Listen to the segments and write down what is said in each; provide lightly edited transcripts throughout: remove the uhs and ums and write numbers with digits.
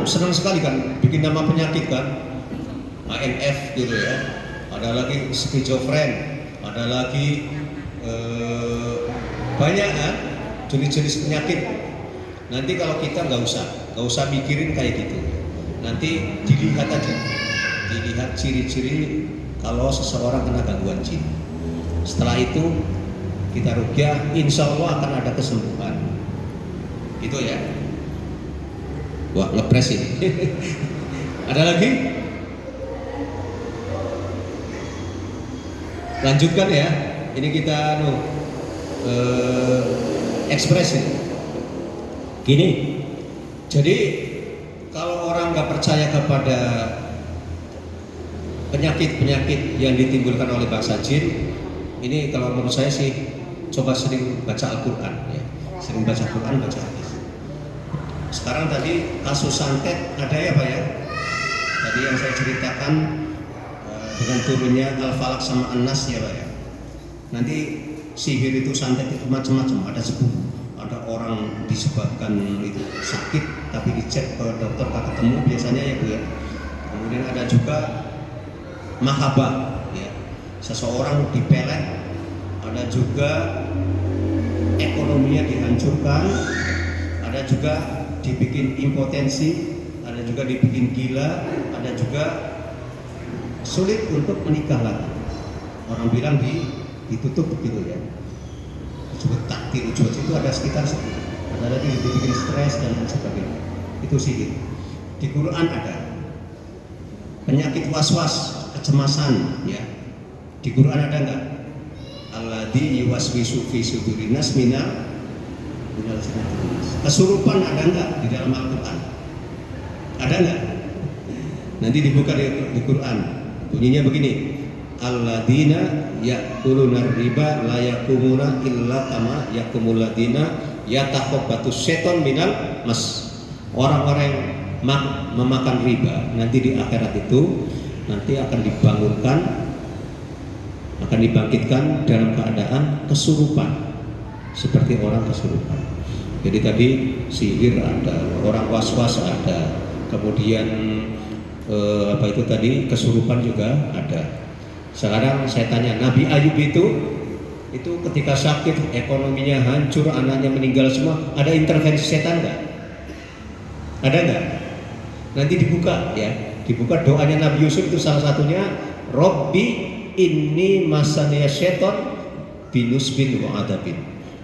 senang sekali kan bikin nama penyakit kan, ANF gitu ya. Ada lagi skizofren, ada lagi banyak kan jenis-jenis penyakit. Nanti kalau kita nggak usah mikirin kayak gitu. Nanti dilihat aja, dilihat ciri-ciri kalau seseorang kena gangguan jin. Setelah itu kita ruqyah, insya Allah akan ada kesembuhan. Itu ya. Wah, ngepres ini. Ada lagi? Lanjutkan ya. Ini kita ekspresi. Gini. Jadi kalau orang nggak percaya kepada penyakit-penyakit yang ditimbulkan oleh bangsa jin, ini kalau menurut saya sih coba sering baca Al-Quran ya. Sering baca Al-Quran, baca hadis. Sekarang tadi kasus santet ada ya Pak ya? Tadi yang saya ceritakan dengan turunnya Al-Falaq sama An-Nas ya Pak ya. Nanti sihir itu santet itu macam-macam, ada 10. Ada orang disebabkan itu sakit tapi dicek ke dokter tak ketemu biasanya ya Bu ya. Kemudian ada juga mahabah ya. Seseorang dipelet, ada juga ekonominya dihancurkan, ada juga dibikin impotensi, ada juga dibikin gila, ada juga sulit untuk menikah lagi. Orang bilang ditutup begitu ya. Disebut takdir ujud itu ada sekitar 10. Ada lagi dibikin stres dan lain sebagainya. Itu sihir. Di Quran ada penyakit was-was, kecemasan ya. Di Quran ada enggak? Alladzi yuwaswisu fi sudurin nas minal kesurupan ada enggak di dalam Al-Quran? Ada enggak? Nanti dibuka di Quran. Bunyinya begini. Alladzina ya'kuluna riba la yakumuna illa kama yakumul ladzina yatakhabbatus syaiton minal mas. Orang-orang yang memakan riba nanti di akhirat itu nanti akan dibangkitkan dalam keadaan kesurupan, seperti orang kesurupan. Jadi tadi sihir ada, orang was-was ada, kemudian apa itu tadi kesurupan juga ada. Sekarang saya tanya, Nabi Ayub itu ketika sakit, ekonominya hancur, anaknya meninggal semua, ada intervensi setan nggak? Ada nggak? Nanti dibuka ya, dibuka doanya Nabi Yusuf itu salah satunya, Robbi inni masaniya syaiton binusbin wa adabin.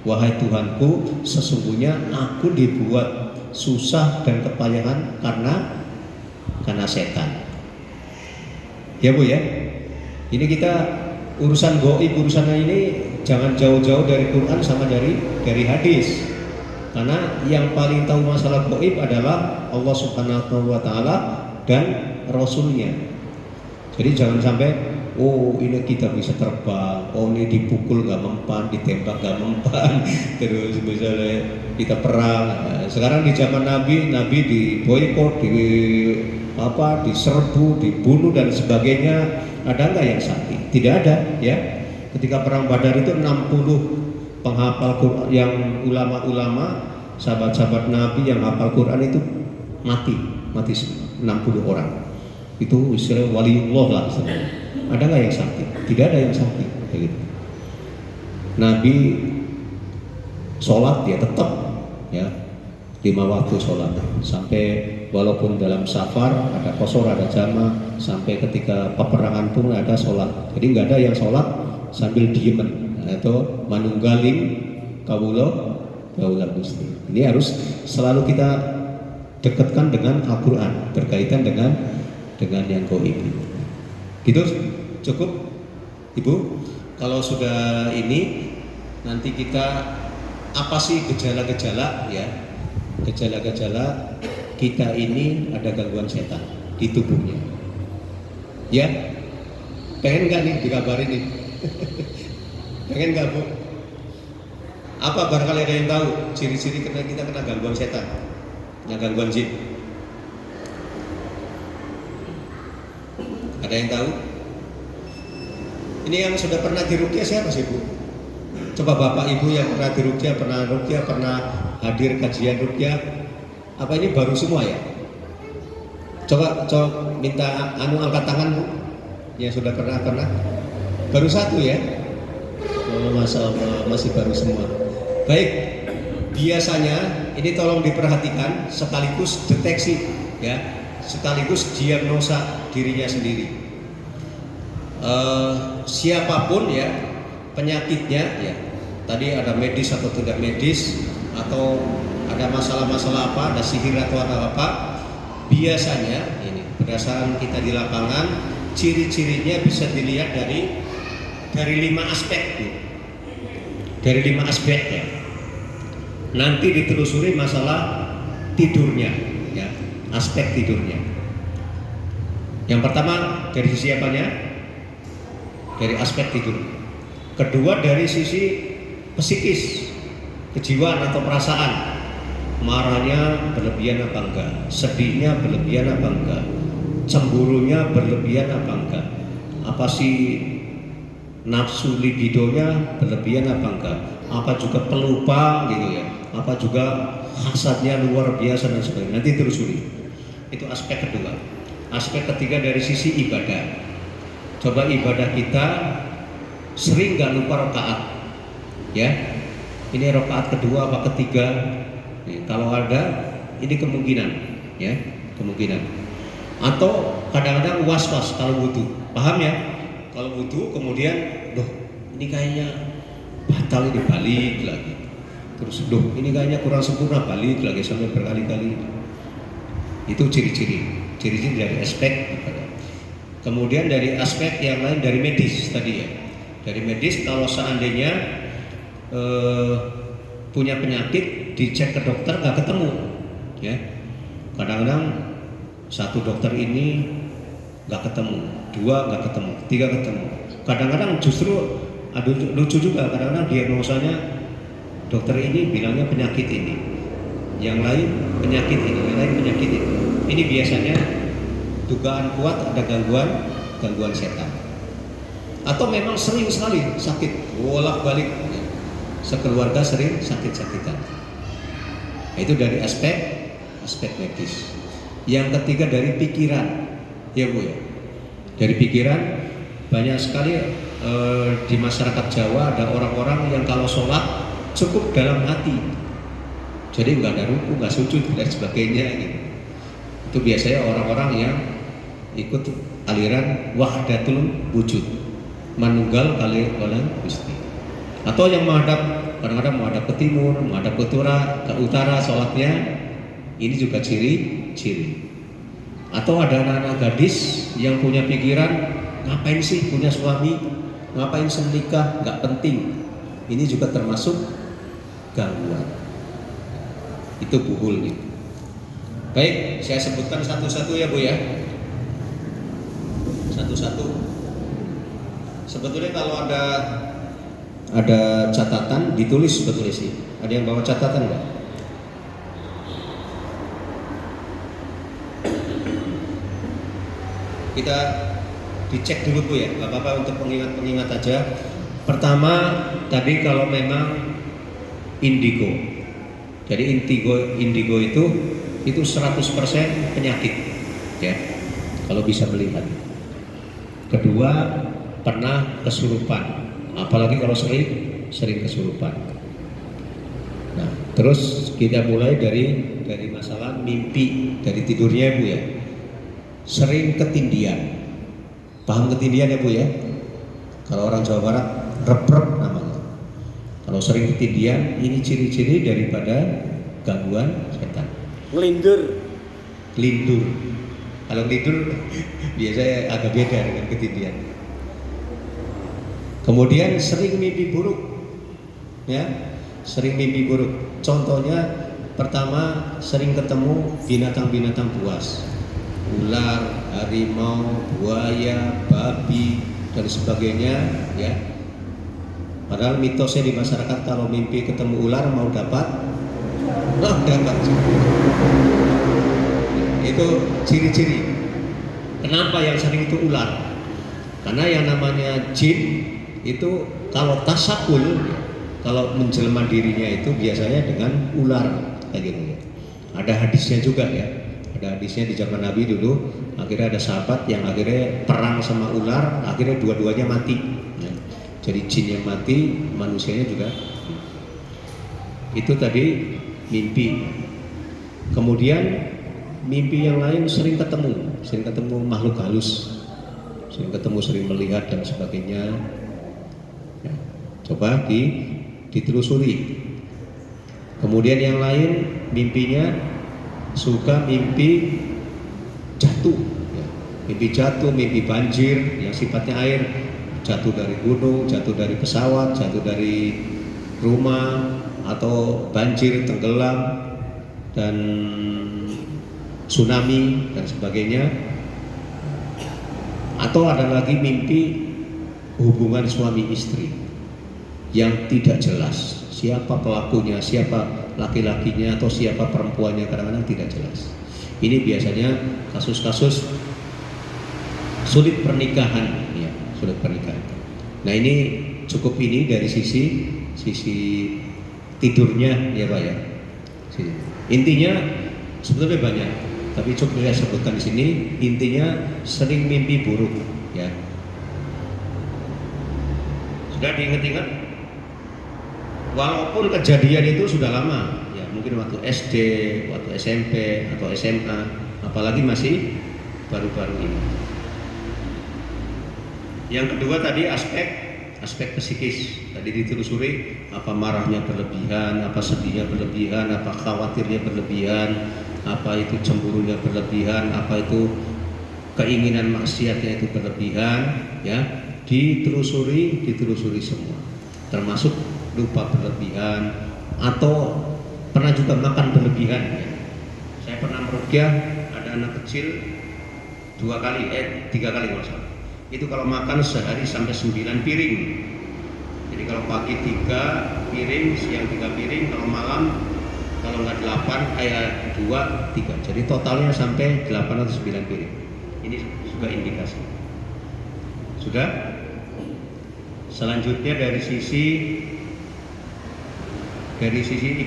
Wahai Tuhanku, sesungguhnya aku dibuat susah dan kepayahan karena setan. Ya Bu ya. Ini kita urusan gaib, urusannya ini jangan jauh-jauh dari Quran sama dari hadis. Karena yang paling tahu masalah gaib adalah Allah Subhanahu wa taala dan Rasulnya. Jadi jangan sampai ini kita bisa terbang, ini dipukul nggak mempan, ditembak nggak mempan, terus misalnya kita perang. Sekarang di zaman Nabi diboikot, diserbu, dibunuh dan sebagainya. Ada nggak yang sakti? Tidak ada ya. Ketika perang Badar itu 60 penghafal Quran, yang ulama-ulama, sahabat-sahabat Nabi yang hafal Quran itu mati 60 orang. Itu istilah waliullah lah sebenarnya. Ada nggak yang sakti? Tidak ada yang sakti kayak gitu. Nabi sholat ya tetap ya 5 waktu sholat sampai walaupun dalam safar ada qashar, ada jama, sampai ketika peperangan pun ada sholat. Jadi nggak ada yang sholat sambil diemen atau manunggaling kawula gusti. Ini harus selalu kita dekatkan dengan Al-Quran berkaitan dengan yang gaib. Gitu cukup Ibu. Kalau sudah ini nanti kita apa sih gejala-gejala ya? Gejala-gejala kita ini ada gangguan setan di tubuhnya. Ya, pengen nggak nih dikabarin nih? Pengen nggak Bu? Apa barangkali ada yang tahu ciri-ciri kita kena gangguan setan, gangguan jin? Ada yang tahu? Ini yang sudah pernah diruqyah siapa sih Bu? Coba Bapak Ibu yang pernah diruqyah, pernah hadir kajian ruqyah. Apa ini baru semua ya? Coba minta angkat tangan Bu, yang sudah pernah. Baru satu ya. Oh, Masya Allah, masih baru semua. Baik, biasanya ini tolong diperhatikan sekaligus deteksi ya, sekaligus diagnosa dirinya sendiri. Siapapun ya penyakitnya ya, tadi ada medis atau tidak medis, atau ada masalah-masalah apa, ada sihir atau apa, biasanya ini berdasarkan kita di lapangan, ciri-cirinya bisa dilihat dari 5 aspek Bu. Dari 5 aspek ya. Nanti ditelusuri masalah tidurnya ya, aspek tidurnya. Yang pertama dari sisi apanya? Dari aspek tidur. Kedua dari sisi psikis, kejiwaan atau perasaan. Marahnya berlebihan apa enggak? Sedihnya berlebihan apa enggak? Cemburunya berlebihan apa enggak? Apa sih nafsu libidonya berlebihan apa enggak? Apa juga pelupa gitu ya? Apa juga hasadnya luar biasa dan sebagainya. Nanti telusuri. Itu aspek kedua. Aspek ketiga dari sisi ibadah. Coba ibadah kita sering nggak lupa rakaat, ya? Ini rakaat kedua apa ketiga? Nih, kalau ada, ini kemungkinan, ya, kemungkinan. Atau kadang-kadang was-was kalau wudu, paham ya? Kalau wudu kemudian, loh, ini kayaknya batal, ini balik lagi. Terus, loh, ini kayaknya kurang sempurna, balik lagi sampai berkali-kali. Itu ciri-ciri dari aspek ibadah. Kemudian dari aspek yang lain dari medis tadi ya. Dari medis kalau seandainya punya penyakit dicek ke dokter nggak ketemu, ya. Kadang-kadang satu dokter ini nggak ketemu, dua nggak ketemu, tiga ketemu. Kadang-kadang justru ada lucu juga. Kadang-kadang diagnosanya dokter ini bilangnya penyakit ini, yang lain penyakit ini, yang lain penyakit ini. Ini biasanya dugaan kuat ada gangguan setan, atau memang sering sekali sakit bolak-balik, sekeluarga sering sakit-sakitan. Itu dari aspek medis. Yang ketiga dari pikiran, ya Bu ya. Dari pikiran banyak sekali di masyarakat Jawa ada orang-orang yang kalau sholat cukup dalam hati, jadi nggak ada ruku, nggak sujud dan sebagainya gitu. Itu biasanya orang-orang yang ikut aliran wahdatul wujud, manunggal kali oleh Gusti, atau yang kadang-kadang menghadap ke timur, menghadap ke utara sholatnya. Ini juga ciri-ciri. Atau ada anak-anak gadis yang punya pikiran, ngapain sih punya suami, ngapain menikah, nggak penting. Ini juga termasuk gangguan. Itu buhul gitu. Baik, saya sebutkan satu-satu ya Bu ya. Satu-satu. Sebetulnya kalau ada catatan ditulis sebetulnya sih. Ada yang bawa catatan enggak? Kita dicek dulu Bu ya, nggak apa-apa, untuk pengingat aja. Pertama tadi kalau memang indigo, jadi indigo itu 100% penyakit ya, kalau bisa melihat. Kedua, pernah kesurupan, apalagi kalau sering kesurupan. Nah, terus kita mulai dari masalah mimpi, dari tidurnya Bu ya. Sering ketindihan, paham ketindihan ya Bu ya? Kalau orang Jawa Barat rep-rep namanya. Kalau sering ketindihan, ini ciri-ciri daripada gangguan setan. Ngelindur. Kalau ngelindur biasanya agak beda dengan ketindihan. Kemudian sering mimpi buruk, ya, sering mimpi buruk. Contohnya pertama, sering ketemu binatang-binatang buas. Ular, harimau, buaya, babi dan sebagainya ya. Padahal mitosnya di masyarakat kalau mimpi ketemu ular mau dapat itu ciri-ciri. Kenapa yang sering itu ular? Karena yang namanya jin itu kalau tasakul, kalau menjelma dirinya itu biasanya dengan ular kayak gitu ya. Ada hadisnya juga ya. Ada hadisnya di zaman Nabi dulu, akhirnya ada sahabat yang akhirnya perang sama ular, akhirnya dua-duanya mati. Ya. Jadi jin yang mati, manusianya juga. Itu tadi mimpi. Kemudian mimpi yang lain sering ketemu makhluk halus, sering ketemu, sering melihat dan sebagainya. Ya. Coba ditelusuri. Kemudian yang lain mimpinya suka mimpi jatuh, ya. Mimpi jatuh, mimpi banjir yang sifatnya air, jatuh dari gunung, jatuh dari pesawat, jatuh dari rumah, atau banjir, tenggelam, dan tsunami dan sebagainya. Atau ada lagi mimpi hubungan suami istri yang tidak jelas, siapa pelakunya, siapa laki-lakinya atau siapa perempuannya, kadang-kadang tidak jelas. Ini biasanya kasus-kasus sulit pernikahan, ya, sulit pernikahan. Nah ini cukup ini dari sisi tidurnya, ya Pak ya. Intinya sebetulnya banyak, tapi cukup saya sebutkan di sini. Intinya sering mimpi buruk, ya. Sudah diingat-ingat? Walaupun kejadian itu sudah lama, ya mungkin waktu SD, waktu SMP atau SMA, apalagi masih baru-baru ini. Yang kedua tadi aspek psikis. Tadi ditelusuri, apa marahnya berlebihan, apa sedihnya berlebihan, apa khawatirnya berlebihan, apa itu cemburunya berlebihan, apa itu keinginan maksiatnya itu berlebihan, ya. Ditelusuri semua. Termasuk lupa berlebihan atau pernah juga makan berlebihan, ya. Saya pernah meruqyah ada anak kecil 3 kali masalah. Itu kalau makan sehari sampai 9 piring. Jadi kalau pagi 3 piring, siang 3 piring, kalau malam kalau nggak 2, 3. Jadi totalnya sampai 8 atau 9 piring. Ini juga indikasi. Sudah? Selanjutnya dari sisi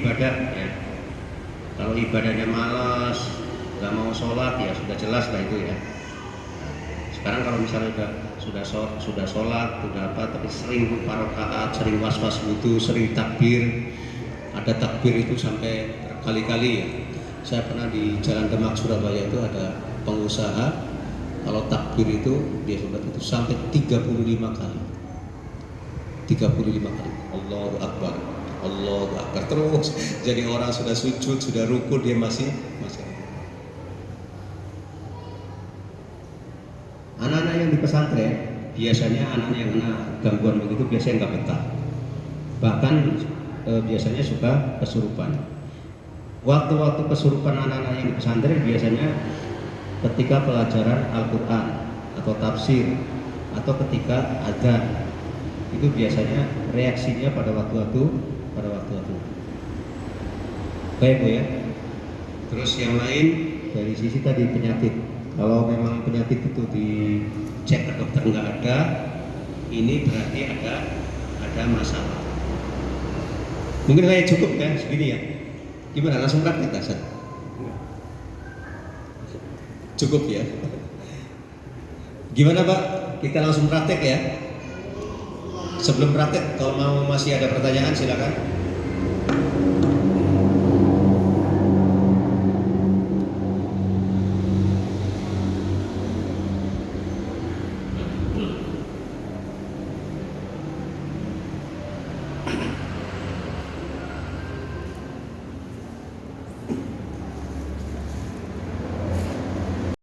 ibadah, ya. Kalau ibadahnya malas, nggak mau sholat, ya sudah jelas lah itu, ya. Sekarang kalau misalnya sudah sholat, sudah apa, tapi sering lupa rakaat, sering was-was wudu, sering takbir, ada takbir itu sampai berkali-kali, ya. Saya pernah di Jalan Demak Surabaya itu ada pengusaha, kalau takbir itu dia sebut itu sampai 35 kali. 35 kali. Allahu Akbar. Allahu Akbar terus. Jadi orang sudah sujud, sudah rukuk, dia masih. Anak-anak yang di pesantren biasanya anak yang kena gangguan begitu biasanya nggak betah. Bahkan biasanya suka kesurupan. Waktu-waktu kesurupan anak-anak yang di pesantren biasanya ketika pelajaran Al-Quran atau tafsir atau ketika adzan. Itu biasanya reaksinya pada waktu-waktu. Baik Bu ya. Terus yang lain dari sisi tadi penyakit. Kalau memang penyakit itu dicek ke dokter nggak ada, ini berarti ada masalah. Mungkin kayak cukup ya segini ya. Gimana, langsung praktek Ustaz? Cukup ya. Gimana Pak? Kita langsung praktek ya. Sebelum praktek, kalau mau masih ada pertanyaan silakan.